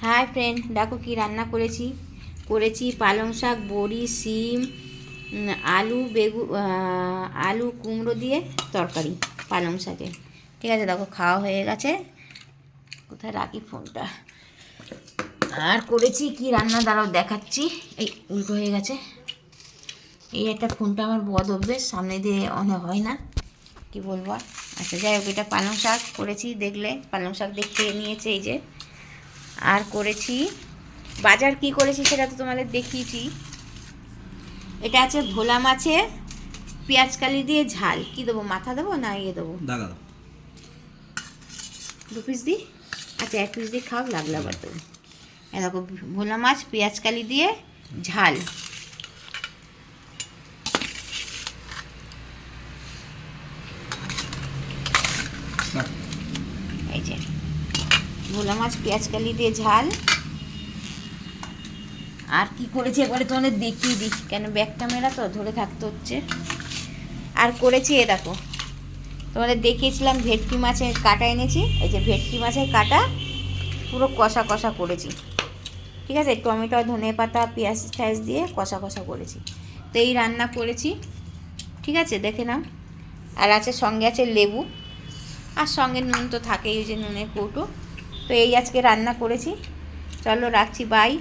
Hi friend, দেখো কি রান্না করেছি পালং শাক, বড়ি, শিম, আলু, আলু কুমড়ো দিয়ে তরকারি পালং শাকে। ঠিক আছে, দেখো খাওয়া হয়ে গেছে। কোথায় রাখি ফোনটা? আর করেছি কি রান্না, দাঁড়াও দেখাচ্ছি। এই উল্টো হয়ে গেছে। এই একটা ফোনটা আমার বদ অভ্যেস, সামনে দিয়ে অনেক হয় না, কি বলবো আর। আচ্ছা যাই হোক, এটা পালং শাক করেছি, দেখলে পালং শাক দেখে নিয়েছে এই যে। আর করেছি বাজার কি করেছি সেটা তো তোমাদের দেখিয়েছি। এটা আছে ভোলা মাছে পেঁয়াজ কালি দিয়ে ঝাল। কি দেবো, মাথা দেবো না ইয়ে দেবো? 2 পিস দিই। আচ্ছা 1 পিস দিয়ে খাও, লাগলে আবার দেবো। দেখো ভোলা মাছ পেঁয়াজ কালি দিয়ে ঝাল। এই যে ভোলা মাছ পেঁয়াজ কালি দিয়ে ঝাল। আর কি করেছি এবারে তোমাদের দেখিয়ে দিই, কেন ব্যাক ক্যামেরা তো ধরে থাকতে হচ্ছে। আর করেছি এ দেখো, তোমাদের দেখিয়েছিলাম ভেটকি মাছের কাটা এনেছি। এই যে ভেটকি মাছের কাটা পুরো কষা কষা করেছি। ঠিক আছে, টমেটো, ধনেপাতা, পেঁয়াজ ঠ্যাঁজ দিয়ে কষা কষা করেছি। তো এই রান্না করেছি। ঠিক আছে, দেখে নাও। আর আছে সঙ্গে আছে লেবু, আর সঙ্গে নুন তো থাকেই, ওই যে নুনের কৌটো। তো এই আজকে রান্না করেছি। চলো রাখছি, বাই।